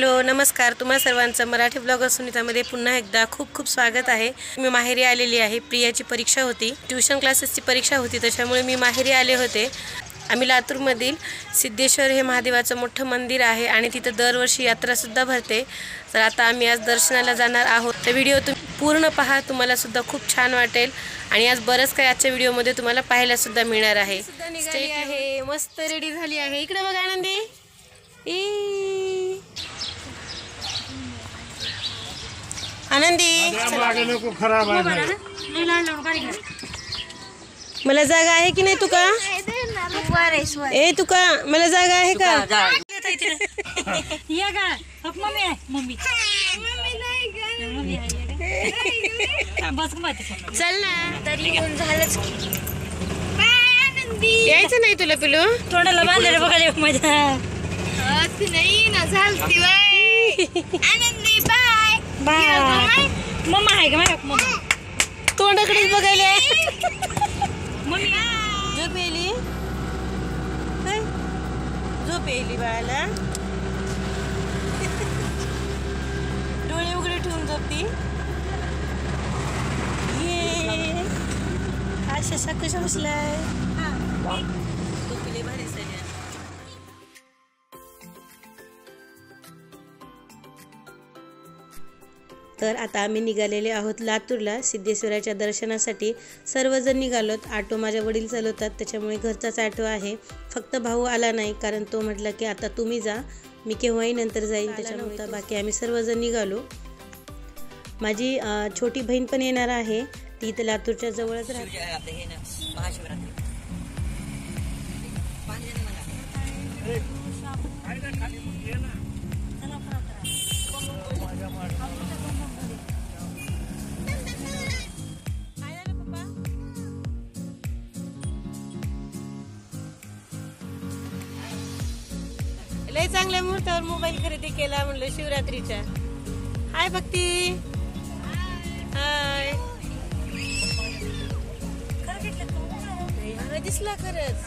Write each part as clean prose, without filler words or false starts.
Hello नमस्कार, तुम्हा सर्वांचं मराठी ब्लॉगर सुनीतामध्ये पुन्हा एकदा खूप खूप स्वागत आहे। मी माहेरी आलेली आहे। प्रियाची परीक्षा होती, ट्यूशन क्लासेसची परीक्षा होती, त्याच्यामुळे मी माहेरी आले होते। आम्ही लातूरमधील सिद्धेश्वर हे महादेवाचं मोठं मंदिर आहे आणि तिथं दरवर्षी यात्रासुद्धा भरते। तर आता आम्ही आज दर्शनाला जाणार आहोत। तर व्हिडिओ तुम्ही पूर्ण पहा, तुम्हाला सुद्धा खूप छान वाटेल आणि आज बरंच काही आजच्या व्हिडिओमध्ये तुम्हाला पाहायला सुद्धा मिळणार आहे। निघाली आहे, मस्त रेडी झाली आहे। इकडे बघा आनंदी, आनंदी मला जागा आहे की नाही? तुका ए तुका मला जागा आहे का? चल ना, तरी येऊन झालंच यायचं नाही तुला पिलू? तोंडाला बांधलं बघायला मजा नाही ना झालती बाय आनंदी बाय बाय मम्मा आहे का माझ्या मम्मा तोंडाकडेच बघायला मम्मी झोप येली, झोप येली बाळाला। डोळे उघडे ठेवून झोपती। ये हा शसा कसा बसलाय? झोपले भारी सगळ्या। तर आता आम्ही निघालेले आहोत लातूरला सिद्धेश्वराच्या दर्शनासाठी। सर्वजण निघालोत। ऑटो माझ्या वडील चालवतात, त्याच्यामुळे घरचाच ऑटो आहे। फक्त भाऊ आला नाही, कारण तो म्हटला की आता तुम्ही जा, मी केव्हाही नंतर जाईल, त्याच्यामुळे बाकी आम्ही सर्वजण निघालो। माझी छोटी बहीण पण येणार आहे, ती इथं लातूरच्या जवळच राहते। लय चांगल्या मुहूर्तावर मोबाईल खरेदी केला म्हणलं शिवरात्रीच्या। हाय भक्ती, हाय। दिसला खरंच।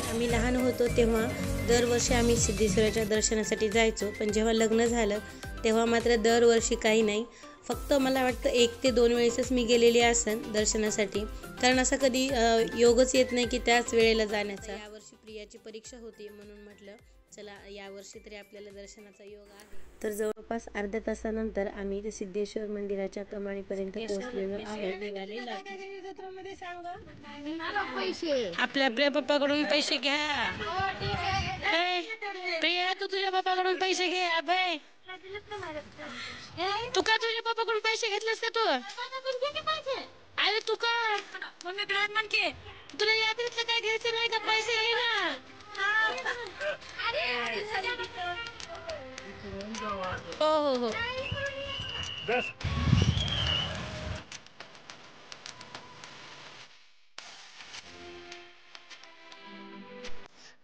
आम्ही लहान होतो तेव्हा दरवर्षी आम्ही सिद्धेश्वराच्या दर्शनासाठी जायचो, पण जेव्हा लग्न झालं तेव्हा मात्र दरवर्षी काही नाही, फक्त मला वाटतं 1 ते 2 वेळेसच मी गेलेली असेन दर्शनासाठी, कारण असं कधी योगच येत नाही की त्याच वेळेला जाण्याचा। यावर्षी प्रियाची परीक्षा होती म्हणून म्हटलं चला यावर्षी तरी आपल्याला दर्शनाचा योग आहे। तर जवळपास अर्ध्या तासानंतर आम्ही ते सिद्धेश्वर मंदिराच्या कमानीपर्यंत पोहोचलेलो आहोत। आपल्या आपल्या पप्पाकडून पैसे घ्या। प्रिया तू तुझ्या पप्पाकडून पैसे घे। अभय तू का तुझ्या पप्पाकडून पैसे घेतलेस का? तू अरे तू का मम्मीकडे म्हणते तुला यात्रेतलं काय घ्यायचं नाही का? पैसे घे ना। हो हो हो।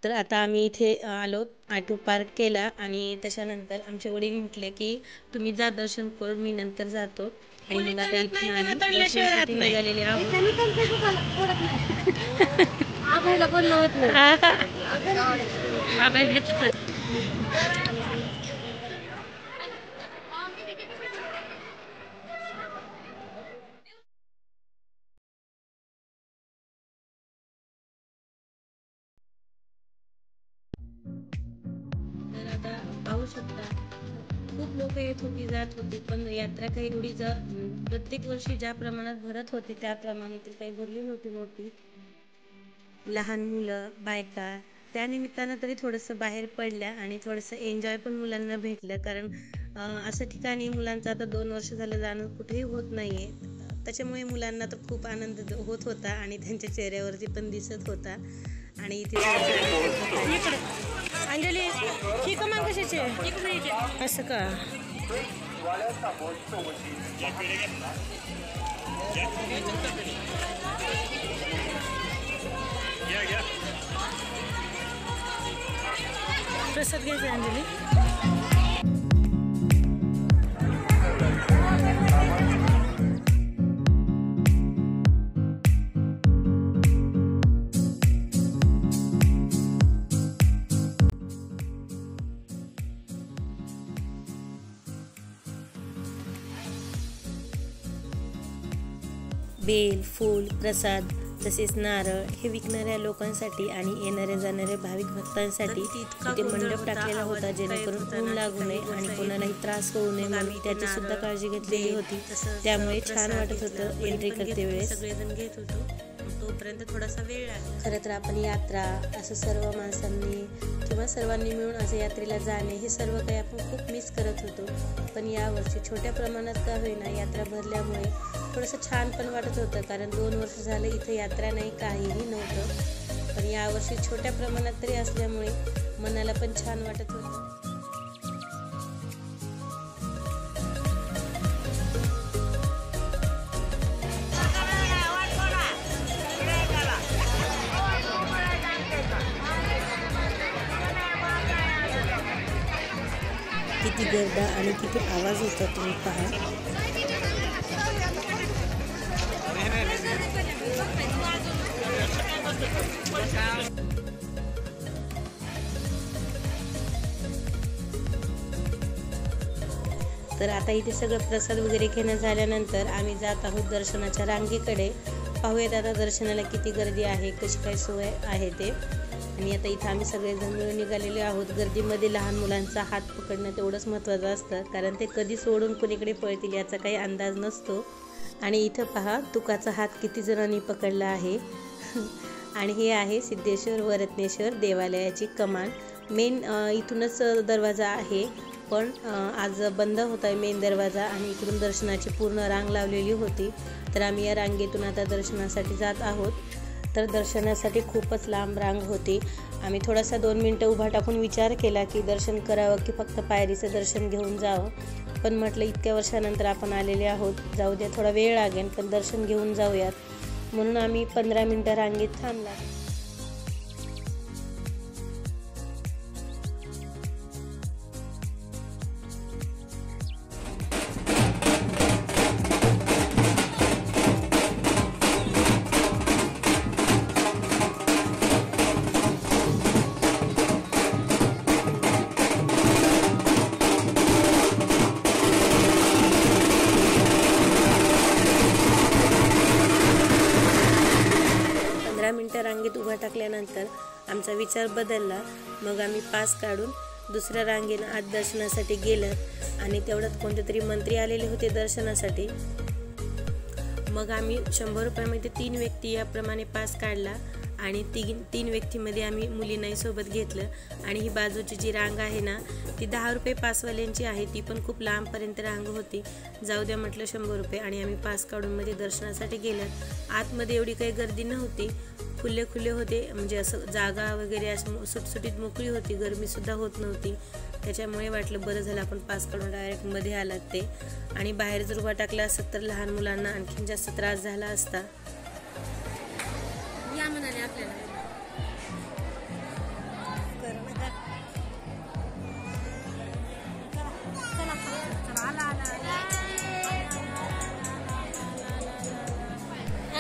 तर आता आम्ही इथे आलो, ऑटो पार्क केला आणि त्याच्यानंतर आमचे वडील म्हटले की तुम्ही जा दर्शन करून, मी नंतर जातो। आणि मग आता इथे दर्शनासाठी निघालेले आहोत। तर आता पाहू शकता खूप लोक येत होती, जात होती, पण यात्रा काही एवढी प्रत्येक वर्षी ज्या प्रमाणात भरत होती त्या प्रमाणात काही भरली नव्हती मोठी। लहान मुलं, बायका त्या निमित्तानं तरी थोडंसं बाहेर पडल्या आणि थोडंसं एन्जॉय पण मुलांना भेटलं, कारण असं ठिकाणी मुलांचं आता 2 वर्ष झालं जाणं कुठेही होत नाहीये, त्याच्यामुळे मुलांना तर खूप आनंद होत होता आणि त्यांच्या चेहऱ्यावरती पण दिसत होता। आणि इथे अंजली ही कमान कशाची असं का? प्रसाद घ्यायचा अंजली। बेल, फूल, प्रसाद तसेच नारळ हे विकणाऱ्या लोकांसाठी आणि येणाऱ्या जाणाऱ्या भाविक भक्तांसाठी तिथे मंडप टाकलेला होता, जेणेकरून ऊन लागू नये आणि कोणालाही त्रास होऊ नये म्हणून त्याची सुद्धा काळजी घेतलेली होती. त्यामुळे छान वाटत होतं एंट्री करते वेळेस. सगळेजण घेत होतो, तोपर्यंत थोडासा वेळ लागला. खरं तर आपण यात्रा असं सर्व माणसांनी किंवा सर्वांनी मिळून असं यात्रेला जाणे हे सर्व काही आपण खूप मिस करत होतो. पण यावर्षी छोट्या प्रमाणात का होईना यात्रा भरल्यामुळे थोडंसं छान पण वाटत होतं, कारण 2 वर्ष झालं इथं यात्रा नाही, काहीही नव्हतं. पण यावर्षी छोट्या प्रमाणात तरी असल्यामुळे मनाला पण छान वाटत होतं. किती गर्दा आणि किती आवाज होता तुम्ही पहा. तर आता इथे सगळं प्रसाद वगैरे घेणं झाल्यानंतर आम्ही जात आहोत दर्शनाच्या रांगेकडे. पाहूयात आता दर्शनाला किती गर्दी आहे, कशी काय सोय आहे ते. आणि आता इथं आम्ही सगळेजण मिळून निघालेले आहोत. गर्दीमध्ये लहान मुलांचा हात पकडणं तेवढंच महत्त्वाचं असतं, कारण ते कधी सोडून कोणीकडे पळतील याचा काही अंदाज नसतो. आणि इथं पहा तुकाचा हात किती जणांनी पकडला आहे. आणि हे आहे सिद्धेश्वर व रत्नेश्वर देवालयाची कमान. मेन इथूनच दरवाजा आहे, पण आज बंद होता मेन दरवाजा आणि इकडून दर्शनाची पूर्ण रांग लावलेली होती. तर आम्ही या रांगेतून आता दर्शनासाठी जात आहोत. तर दर्शनासाठी खूपच लांब रांग होती. आम्ही थोडासा 2 मिनटं उभा टाकून विचार केला की दर्शन करावं की फक्त पायरीचं दर्शन घेऊन जावं. पण म्हटलं इतक्या वर्षानंतर आपण आलेले आहोत, जाऊ द्या थोडा वेळ लागेल पण दर्शन घेऊन जाऊयात. म्हणून आम्ही 15 मिनटं रांगेत थांबला. रांगेत उभा टाकल्यानंतर आमचा विचार बदलला. मग आम्ही पास काढून दुसऱ्या रांगेनं आत दर्शनासाठी गेलं आणि तेवढ्यात कोणते तरी मंत्री आलेले होते दर्शनासाठी. मग आम्ही 100 रुपयामध्ये 3 व्यक्ती याप्रमाणे पास काढला आणि 3 व्यक्तीमध्ये आम्ही मुलींनाही सोबत घेतलं. आणि ही बाजूची जी रांग आहे ना ती 10 रुपये पासवाल्यांची आहे, ती पण खूप लांबपर्यंत रांग होती. जाऊ द्या म्हटलं 100 रुपये आणि आम्ही पास काढून मध्ये दर्शनासाठी गेलं. आतमध्ये एवढी काही गर्दी नव्हती, खुले होते, म्हणजे असं जागा वगैरे असं सुटसुटीत मोकळी होती, गरमीसुद्धा होत नव्हती. त्याच्यामुळे वाटलं बरं झालं आपण पास काढून डायरेक्ट मध्ये आलात ते. आणि बाहेर जर उभा टाकला असत तर लहान मुलांना आणखीन जास्त त्रास झाला असता. या म्हणाले आपल्याला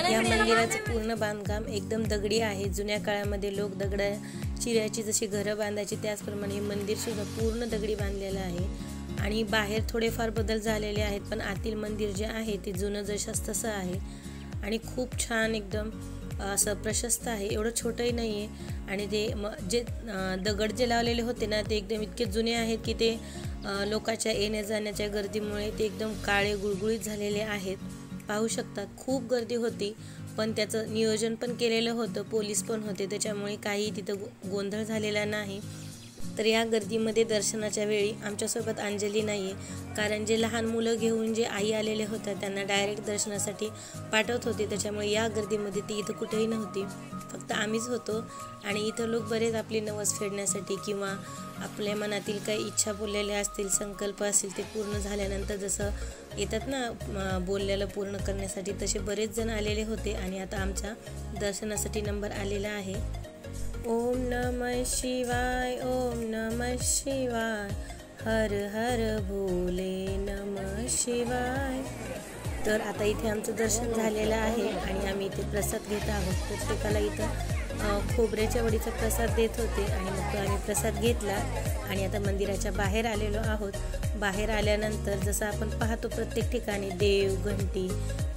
या मंदिराचं पूर्ण बांधकाम एकदम दगडी आहे. जुन्या काळामध्ये लोक दगडा चिऱ्याची जशी घरं बांधायची त्याचप्रमाणे हे मंदिर सुद्धा पूर्ण दगडी बांधलेलं आहे. आणि बाहेर थोडेफार बदल झालेले आहेत, पण आतील मंदिर जे आहे ते जुनं जशास तसं आहे. आणि खूप छान एकदम असं प्रशस्त आहे, एवढं छोटंही नाही आहे. आणि ते जे दगड जे लावलेले होते ना ते एकदम इतके जुने आहेत की ते लोकांच्या येण्या जाण्याच्या गर्दीमुळे ते एकदम काळे गुळगुळीत झालेले आहेत. पाहू शकता खूप गर्दी होती, पण त्याचं नियोजन पण केलेलं होतं, पोलीस पण होते, त्याच्यामुळे काही तिथं गोंधळ झालेला नाही. तर या गर्दीमध्ये दर्शनाच्या वेळी आमच्यासोबत अंजली नाही आहे, कारण जे लहान मुलं घेऊन जे आई आलेले होत्या त्यांना डायरेक्ट दर्शनासाठी पाठवत होते. त्याच्यामुळे या गर्दीमध्ये ती इथं कुठेही नव्हती, फक्त आम्हीच होतो. आणि इथं लोक बरेच आपली नवस फेडण्यासाठी किंवा आपल्या मनातील काही इच्छा बोललेल्या असतील, संकल्प असतील, ते पूर्ण झाल्यानंतर जसं येतात ना बोललेलं पूर्ण करण्यासाठी, तसे बरेच जण आलेले होते. आणि आता आमच्या दर्शनासाठी नंबर आलेला आहे. ओम नमः शिवाय, ओम नमः शिवाय, हर हर भोले नमः शिवाय. तर आता इथे आमचं दर्शन झालेलं आहे आणि आम्ही इथे प्रसाद घेत आहोत. प्रत्येकाला इथं खोबऱ्याच्या वडीचा प्रसाद देत होते आणि मग तो आम्ही प्रसाद घेतला आणि आता मंदिराच्या बाहेर आलेलो आहोत. बाहेर आल्यानंतर जसं आपण पाहतो प्रत्येक ठिकाणी देव, घंटी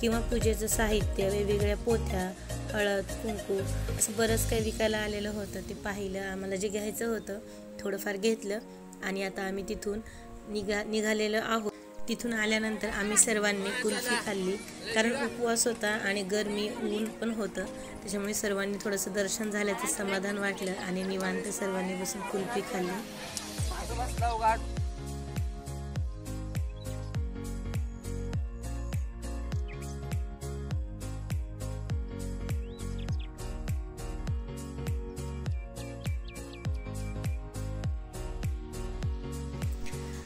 किंवा पूजेचं साहित्य, वेगवेगळ्या पोथ्या, हळद, कुंकू असं बरंच काही विकायला आलेलं होतं. ते पाहिलं, आम्हाला जे घ्यायचं होतं थोडंफार घेतलं आणि आता आम्ही तिथून निघालेलो आहोत. तिथून आल्यानंतर आम्ही सर्वांनी कुल्फी खाल्ली, कारण उपवास होता आणि गरमी, ऊन पण होतं. त्याच्यामुळे सर्वांनी थोडंसं दर्शन झाल्याचं समाधान वाटलं आणि निवांत सर्वांनी बसून कुल्फी खाल्ली.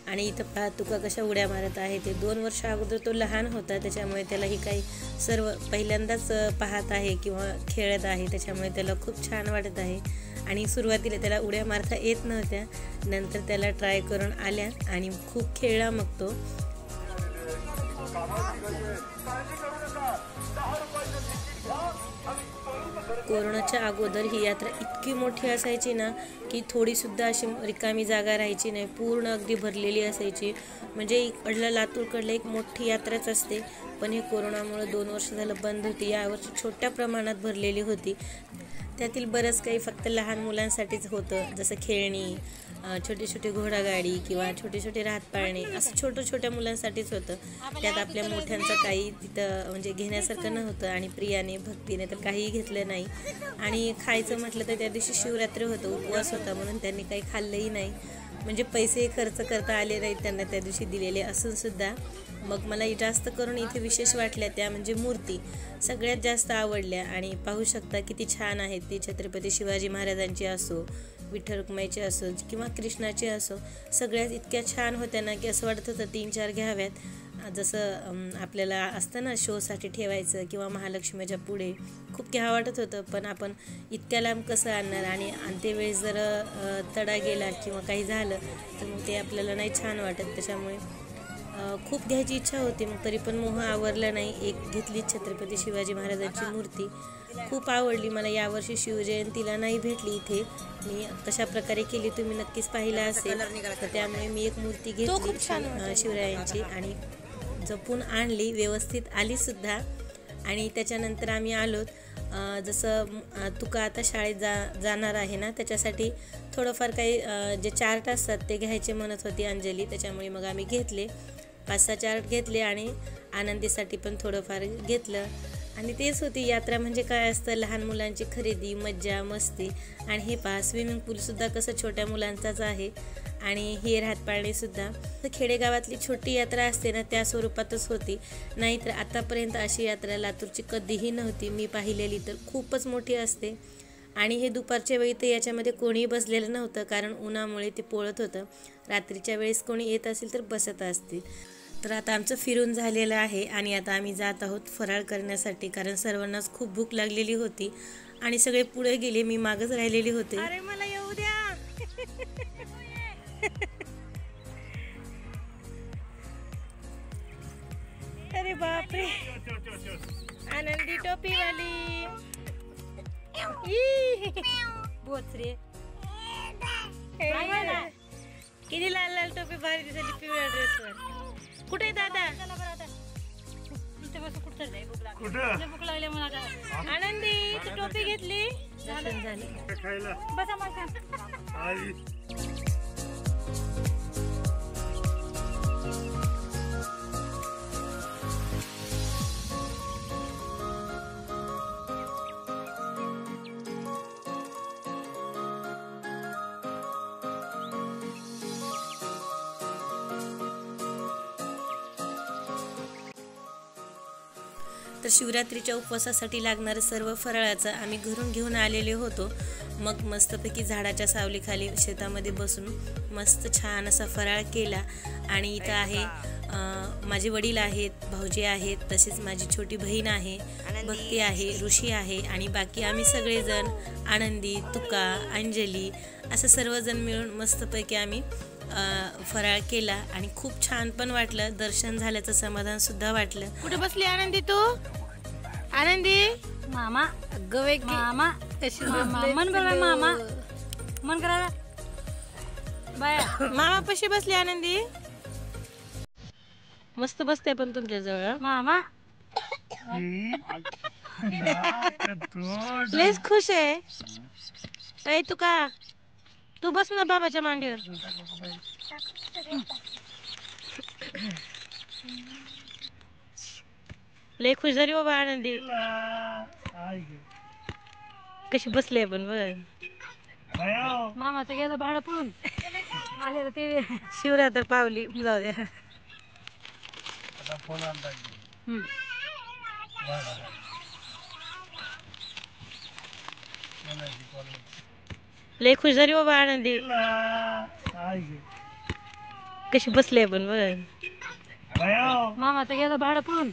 आणि इथं पहा तुका कशा उड्या मारत आहे. ते 2 वर्ष अगोदर तो लहान होता, त्याच्यामुळे त्याला ही काही सर्व पहिल्यांदाच पाहत आहे किंवा खेळत आहे, त्याच्यामुळे त्याला खूप छान वाटत आहे. आणि सुरुवातीला त्याला उड्या मारता येत नव्हत्या, नंतर त्याला ट्राय करून आल्या आणि खूप खेळला मग तो. कोरोनाच्या अगोदर ही यात्रा इतकी मोठी असायची ना की थोडीसुद्धा अशी रिकामी जागा राहायची नाही, पूर्ण अगदी भरलेली असायची. म्हणजे इकडलं लातूरकडलं एक मोठी यात्राच असते, पण हे कोरोनामुळे 2 वर्ष झालं बंद होती. यावर्षी छोट्या प्रमाणात भरलेली होती. त्यातील बरंच काही फक्त लहान मुलांसाठीच होतं, जसं खेळणी, छोटी छोटी घोडागाडी किंवा छोटे छोटे राहतपाळणे, असं छोट्या मुलांसाठीच होतं. त्यात आपल्या मोठ्यांचं काही तिथं म्हणजे घेण्यासारखं नव्हतं आणि प्रियाने, भक्तीने तर काहीही घेतलं नाही. आणि खायचं म्हटलं तर त्या दिवशी शिवरात्री होतं, उपवास होता, म्हणून त्यांनी काही खाल्लंही नाही. म्हणजे पैसे खर्च करता आले नाहीत त्यांना त्या दिवशी दिलेले असूनसुद्धा. मग मला जास्त करून इथे विशेष वाटल्या त्या म्हणजे मूर्ती सगळ्यात जास्त आवडल्या. आणि पाहू शकता किती छान आहेत ती. छत्रपती शिवाजी महाराजांची असो, विठ्ठल रुक्माईची असो किंवा कृष्णाची असो, सगळ्यात इतक्या छान होत्या ना की असं वाटत होतं 3-4 घ्याव्यात. जसं आपल्याला असतं ना शोसाठी ठेवायचं किंवा महालक्ष्मीच्या पुढे, खूप घ्यावं वाटत होतं. पण आपण इतक्या लांब कसं आणणार, आणि आणते वेळेस जर तडा गेला किंवा काही झालं तर मग ते आपल्याला नाही छान वाटत. त्याच्यामुळे खूप घ्यायची इच्छा होती, मग तरी पण मोह आवरला नाही. एक घेतली छत्रपती शिवाजी महाराजांची मूर्ती, खूप आवडली मला. यावर्षी शिवजयंतीला नाही भेटली इथे, मी कशा प्रकारे केली तुम्ही नक्कीच पाहिला असेल. तर त्यामुळे मी एक मूर्ती घेतली शिवरायांची आणि जपून आणली, व्यवस्थित आली सुद्धा. आणि त्याच्यानंतर आम्ही आलोत. जसं तुका आता शाळेत जाणार आहे ना, त्याच्यासाठी थोडंफार काही जे चार्ट असतात ते घ्यायचे म्हणत होती अंजली. त्याच्यामुळे मग आम्ही घेतले, 5-6 चार्ट घेतले आणि आनंदीसाठी पण थोडंफार घेतलं. आणि तेच होती यात्रा म्हणजे काय असतं, लहान मुलांची खरेदी, मज्जा, मस्ती. आणि हे पहा स्विमिंग पूलसुद्धा कसं छोट्या मुलांचाच आहे. आणि हे राहतपाळणेसुद्धा खेडेगावातली छोटी यात्रा असते ना त्या स्वरूपातच होती. नाहीतर आतापर्यंत अशी यात्रा लातूरची कधीही नव्हती मी पाहिलेली, तर खूपच मोठी असते. आणि हे दुपारच्या वेळी तर याच्यामध्ये कोणीही बसलेलं नव्हतं, कारण उन्हामुळे ते पोळत होतं. रात्रीच्या वेळेस कोणी येत असेल तर बसत असतील. तर आता आमचं फिरून झालेलं आहे आणि आता आम्ही जात आहोत फराळ करण्यासाठी, कारण सर्वांनाच खूप भूक लागलेली होती आणि सगळे पुढे गेले, मी मागच राहिलेली होते. अरे मला येऊ द्या. अरे बापरे, आनंदी टोपीवाली बोचरे. किती लाल लाल टोपी भारी दिसली पिवळ्या ड्रेसवर. कुठे दादा? भूक लागली मला. आनंदी तू टोपी घेतली? झाली. बसा माझ्या. तर शिवरात्रीच्या उपवासासाठी लागणारं सर्व फराळाचं आम्ही घरून घेऊन आलेले होतो. मग मस्तपैकी झाडाच्या सावलीखाली शेतामध्ये बसून मस्त छान असा फराळ केला. आणि इथं आहे माझे वडील आहेत, भाऊजी आहेत, तसेच माझी छोटी बहीण आहे, भक्ती आहे, ऋषी आहे आणि बाकी आम्ही सगळेजण, आनंदी, तुका, अंजली असं सर्वजण मिळून मस्तपैकी आम्ही फराळ केला. आणि खूप छान पण वाटलं, दर्शन झाल्याचं समाधान सुद्धा वाटलं. कुठे बसली आनंदी तू? आनंदी मामा गवे मामा कशी मन बरं मामा मन करा बाया. मामा पशी बसली आनंदी. मस्त बसते पण तुमच्याजवळ. मामा लयच खुश आहे. अय तू का तू बस ना बाबाच्या मांडीवर. लय खुश झाली बाबा आनंदी. कशी बसली पण बघ. मामाचं गेलं भाडं पळून आले ते शिवरा तर पावली. जाऊ द्या. लय खुश झाली बाबा आनंदी. कशी बसली पण बघ. मामाचं गेलं भाडं पळून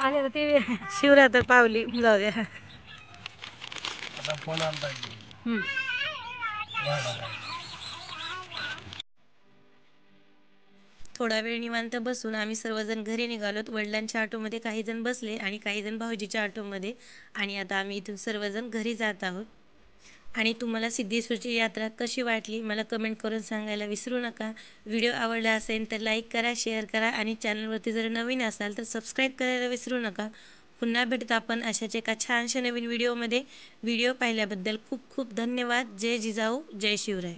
आले ते शिवरा तर पावली. जाऊ द्या. थोडा वेळ निवांत बसून आम्ही सर्वजण घरी निघालोत. वडिलांच्या ऑटोमध्ये काही जण बसले आणि काही जण भाऊजीच्या ऑटोमध्ये. आणि आता आम्ही इथून सर्वजण घरी जात आहोत. आणि तुम्हाला सिद्धेश्वरची यात्रा कशी वाटली मला कमेंट करून सांगायला विसरू नका. व्हिडिओ आवडला असेल तर लाईक करा, शेअर करा आणि चॅनलवरती जर नवीन असाल तर सबस्क्राईब करायला विसरू नका. पुन्हा भेटत आपण अशाच एका छानशा नवीन व्हिडिओमध्ये. व्हिडिओ पाहिल्याबद्दल खूप खूप धन्यवाद. जय जिजाऊ, जय शिवराय.